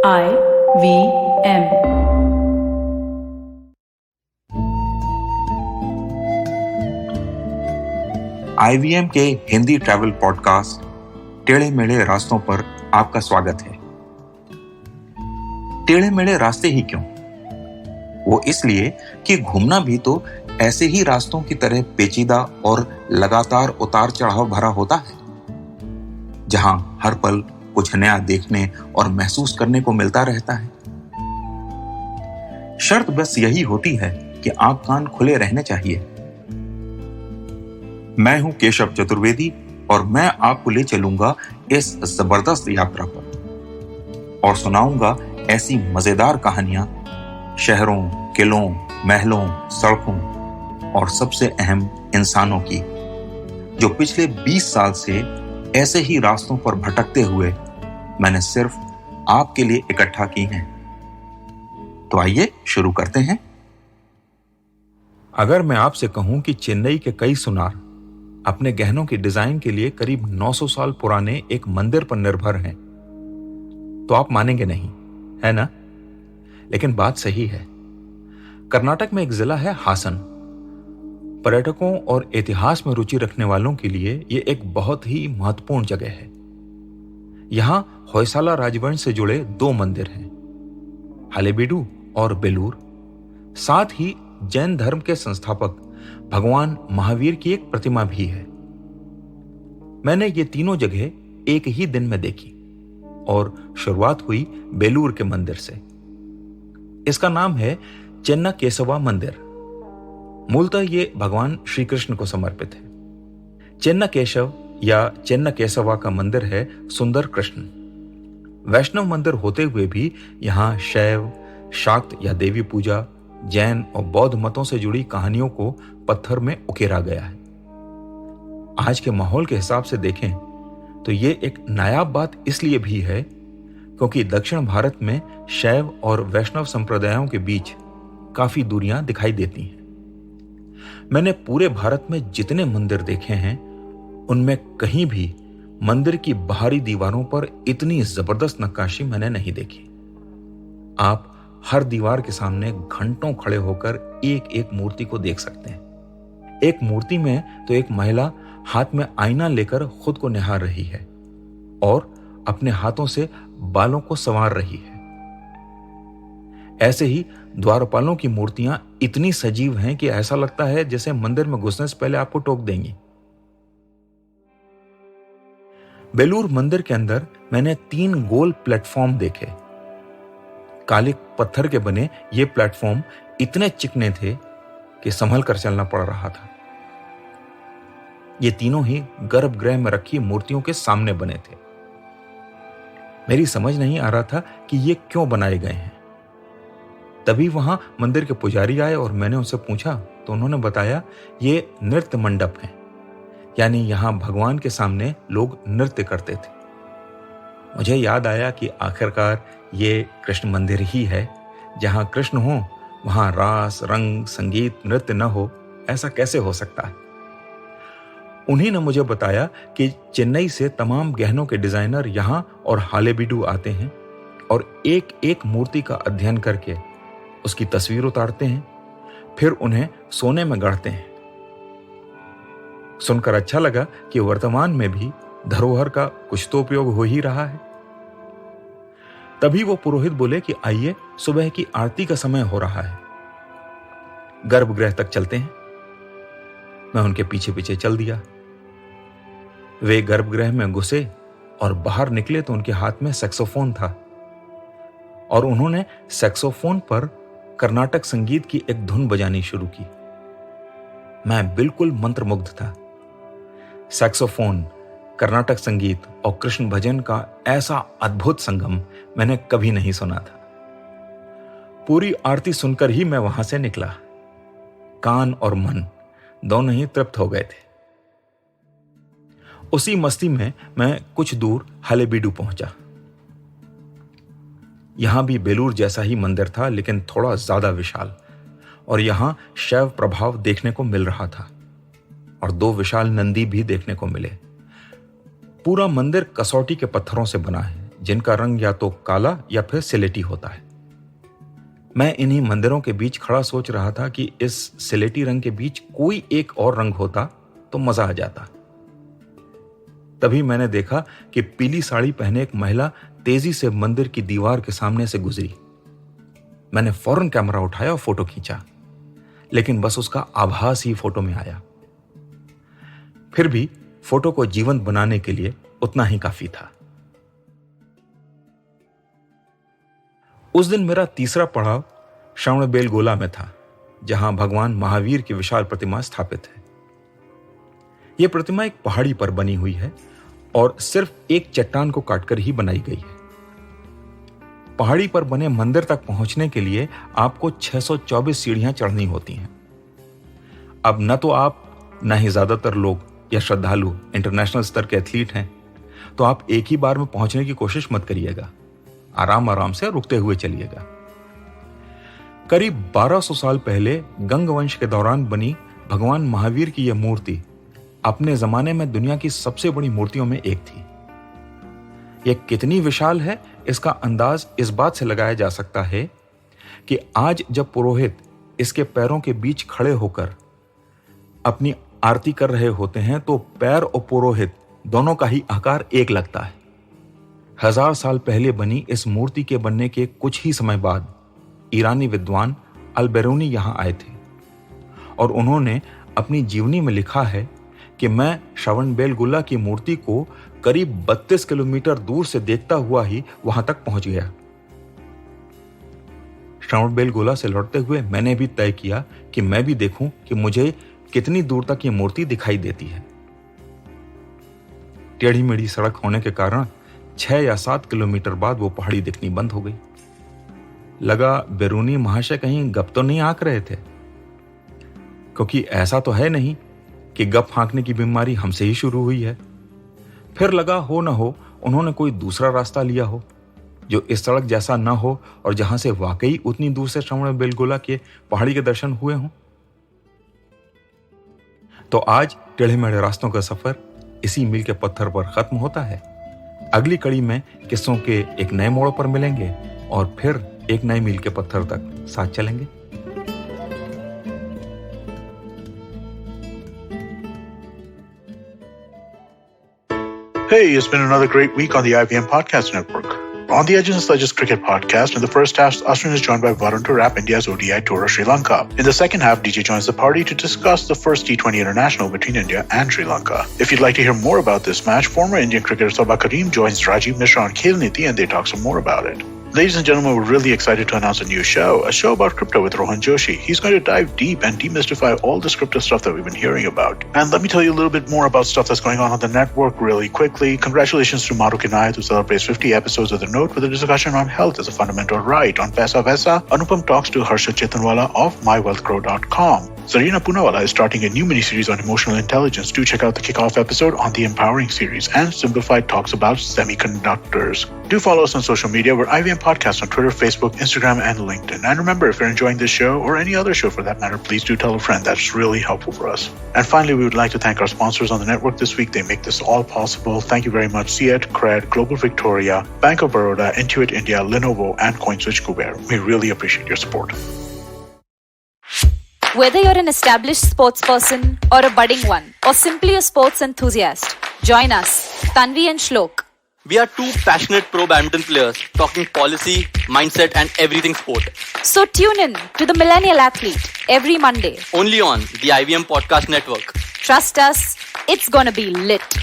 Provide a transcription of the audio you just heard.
IVM। IVM के Hindi travel podcast टेढ़े मेढ़े रास्तों पर आपका स्वागत है। टेढ़े मेढ़े रास्ते ही क्यों? वो इसलिए कि घूमना भी तो ऐसे ही रास्तों की तरह पेचीदा और लगातार उतार चढ़ाव भरा होता है, जहां हर पल कुछ नया देखने और महसूस करने को मिलता रहता है। शर्त बस यही होती है कि आंख कान खुले रहने चाहिए। मैं हूं केशव चतुर्वेदी और मैं आपको ले चलूंगा इस जबरदस्त यात्रा पर और सुनाऊंगा ऐसी मजेदार कहानियां शहरों, किलों, महलों, सड़कों और सबसे अहम इंसानों की, जो पिछले 20 साल से ऐसे ही रास्तों पर भटकते हुए मैंने सिर्फ आपके लिए इकट्ठा की हैं। तो आइए शुरू करते हैं। अगर मैं आपसे कहूं कि चेन्नई के कई सुनार अपने गहनों की डिजाइन के लिए करीब 900 साल पुराने एक मंदिर पर निर्भर हैं, तो आप मानेंगे नहीं, है ना? लेकिन बात सही है। कर्नाटक में एक जिला है हासन। पर्यटकों और इतिहास में रुचि रखने वालों के लिए यह एक बहुत ही महत्वपूर्ण जगह है। यहां होयसाला राजवंश से जुड़े 2 मंदिर हैं, हलेबीडु और बेलूर। साथ ही जैन धर्म के संस्थापक भगवान महावीर की एक प्रतिमा भी है। मैंने ये तीनों जगह एक ही दिन में देखी और शुरुआत हुई बेलूर के मंदिर से। इसका नाम है चेन्नकेशवा मंदिर। मूलतः ये भगवान श्री कृष्ण को समर्पित है। चेन्नकेशव या चेन्नकेशवा का मंदिर है सुंदर कृष्ण। वैष्णव मंदिर होते हुए भी यहां शैव, शाक्त या देवी पूजा, जैन और बौद्ध मतों से जुड़ी कहानियों को पत्थर में उकेरा गया है। आज के माहौल के हिसाब से देखें तो ये एक नायाब बात इसलिए भी है क्योंकि दक्षिण भारत में शैव और वैष्णव संप्रदायों के बीच काफी दूरियां दिखाई देती हैं। मैंने पूरे भारत में जितने मंदिर देखे हैं, उनमें कहीं भी मंदिर की बाहरी दीवारों पर इतनी जबरदस्त नक्काशी मैंने नहीं देखी। आप हर दीवार के सामने घंटों खड़े होकर एक एक मूर्ति को देख सकते हैं। एक मूर्ति में तो एक महिला हाथ में आईना लेकर खुद को निहार रही है और अपने हाथों से बालों को संवार रही है। ऐसे ही द्वारपालों की मूर्तियां इतनी सजीव हैं कि ऐसा लगता है जैसे मंदिर में घुसने से पहले आपको टोक देंगी। बेलूर मंदिर के अंदर मैंने 3 गोल प्लेटफॉर्म देखे। काले पत्थर के बने ये प्लेटफॉर्म इतने चिकने थे कि संभल कर चलना पड़ रहा था। ये तीनों ही गर्भगृह में रखी मूर्तियों के सामने बने थे। मेरी समझ नहीं आ रहा था कि ये क्यों बनाए गए हैं। तभी वहां मंदिर के पुजारी आए और मैंने उनसे पूछा तो उन्होंने बताया ये नृत्य मंडप है, यानी यहां भगवान के सामने लोग नृत्य करते थे। मुझे याद आया कि आखिरकार ये कृष्ण मंदिर ही है। जहां कृष्ण हो वहां रास, रंग, संगीत, नृत्य न हो, ऐसा कैसे हो सकता है? उन्हीं ने मुझे बताया कि चेन्नई से तमाम गहनों के डिजाइनर यहां और हालेबीडु आते हैं और एक एक मूर्ति का अध्ययन करके उसकी तस्वीर उतारते हैं, फिर उन्हें सोने में गढ़ते हैं। सुनकर अच्छा लगा कि वर्तमान में भी धरोहर का कुछ तो उपयोग हो ही रहा है। तभी वो पुरोहित बोले कि आइए, सुबह की आरती का समय हो रहा है, गर्भगृह तक चलते हैं। मैं उनके पीछे पीछे चल दिया। वे गर्भगृह में घुसे और बाहर निकले तो उनके हाथ में सैक्सोफोन था और उन्होंने सैक्सोफोन पर कर्नाटक संगीत की एक धुन बजानी शुरू की। मैं बिल्कुल मंत्रमुग्ध था। सैक्सोफोन, कर्नाटक संगीत और कृष्ण भजन का ऐसा अद्भुत संगम मैंने कभी नहीं सुना था। पूरी आरती सुनकर ही मैं वहां से निकला। कान और मन दोनों ही तृप्त हो गए थे। उसी मस्ती में मैं कुछ दूर हलेबीडु पहुंचा। यहां भी बेलूर जैसा ही मंदिर था, लेकिन थोड़ा ज्यादा विशाल, और यहां शैव प्रभाव देखने को मिल रहा था और 2 विशाल नंदी भी देखने को मिले। पूरा मंदिर कसौटी के पत्थरों से बना है, जिनका रंग या तो काला या फिर सिलेटी होता है। मैं इन्हीं मंदिरों के बीच खड़ा सोच रहा था कि इस सिलेटी रंग के बीच कोई एक और रंग होता तो मजा आ जाता। तभी मैंने देखा कि पीली साड़ी पहने एक महिला तेजी से मंदिर की दीवार के सामने से गुजरी। मैंने फौरन कैमरा उठाया और फोटो खींचा, लेकिन बस उसका आभास ही फोटो में आया। फिर भी फोटो को जीवंत बनाने के लिए उतना ही काफी था। उस दिन मेरा तीसरा पड़ाव श्रवणबेलगोला में था, जहां भगवान महावीर की विशाल प्रतिमा स्थापित है। यह प्रतिमा एक पहाड़ी पर बनी हुई है और सिर्फ एक चट्टान को काटकर ही बनाई गई है। पहाड़ी पर बने मंदिर तक पहुंचने के लिए आपको 624 सीढ़ियां चढ़नी होती हैं। अब न तो आप, न ही ज्यादातर लोग या श्रद्धालु इंटरनेशनल स्तर के एथलीट हैं, तो आप एक ही बार में पहुंचने की कोशिश मत करिएगा। आराम आराम से रुकते हुए चलिएगा। करीब 1200 साल पहले गंग वंश के दौरान बनी भगवान महावीर की यह मूर्ति अपने जमाने में दुनिया की सबसे बड़ी मूर्तियों में एक थी। यह कितनी विशाल है, इसका अंदाज इस बात से लगाया जा सकता है कि आज जब पुरोहित इसके पैरों के बीच खड़े होकर अपनी आरती कर रहे होते हैं तो पैर और पुरोहित दोनों का ही आकार एक लगता है। 1000 साल पहले बनी इस मूर्ति के बनने के कुछ ही समय बाद ईरानी विद्वान अल-बेरूनी यहां आए थे और उन्होंने अपनी जीवनी में लिखा है कि मैं श्रवणबेलगोला की मूर्ति को करीब 32 किलोमीटर दूर से देखता हुआ ही वहां तक पहुंच गया। श्रवणबेलगोला से लौटते हुए मैंने भी तय किया कि मैं भी देखूं कि मुझे कितनी दूर तक ये मूर्ति दिखाई देती है। टेढ़ी मेढ़ी सड़क होने के कारण 6 या 7 किलोमीटर बाद वो पहाड़ी दिखनी बंद हो गई। लगा बेरूनी महाशय कहीं गप तो नहीं हाँक रहे थे, क्योंकि ऐसा तो है नहीं कि गप हाँकने की बीमारी हमसे ही शुरू हुई है। फिर लगा हो न हो उन्होंने कोई दूसरा रास्ता लिया हो जो इस सड़क जैसा न हो और जहां से वाकई उतनी दूर से श्रवणबेलगोला के पहाड़ी के दर्शन हुए हों। तो आज टेढ़े मेढ़े रास्तों का सफर इसी मील के पत्थर पर खत्म होता है। अगली कड़ी में किस्सों के एक नए मोड़ पर मिलेंगे और फिर एक नए मील के पत्थर तक साथ चलेंगे। Hey, it's been another great week on the IVM Podcast Network. On the Edges and Sledges Cricket Podcast, in the first half, Ashwin is joined by Varun to wrap India's ODI tour of Sri Lanka. In the second half, DJ joins the party to discuss the first T20 international between India and Sri Lanka. If you'd like to hear more about this match, former Indian cricketer Sabha Karim joins Rajiv Mishra on Khel Niti and they talk some more about it. Ladies and gentlemen, we're really excited to announce a new show about crypto with Rohan Joshi. He's going to dive deep and demystify all this crypto stuff that we've been hearing about. And let me tell you a little bit more about stuff that's going on the network really quickly. Congratulations to Maru Kinayat, who celebrates 50 episodes of The Note with a discussion on health as a fundamental right. On Paisa Vaisa, Anupam talks to Harsha Chetanwala of MyWealthGrow.com. Zarina Poonawala is starting a new miniseries on emotional intelligence. Do check out the kickoff episode on the Empowering series. And Simplified talks about semiconductors. Do follow us on social media. We're IVM Podcast on Twitter, Facebook, Instagram, and LinkedIn. And remember, if you're enjoying this show or any other show for that matter, please do tell a friend. That's really helpful for us. And finally, we would like to thank our sponsors on the network this week. They make this all possible. Thank you very much. Ciet, Cred, Global Victoria, Bank of Baroda, Intuit India, Lenovo, and CoinSwitch Kuber. We really appreciate your support. Whether you're an established sports person or a budding one, or simply a sports enthusiast, join us, Tanvi and Shlok. We are two passionate pro badminton players talking policy, mindset, and everything sport. So tune in to the Millennial Athlete every Monday. Only on the IVM Podcast Network. Trust us, it's gonna be lit.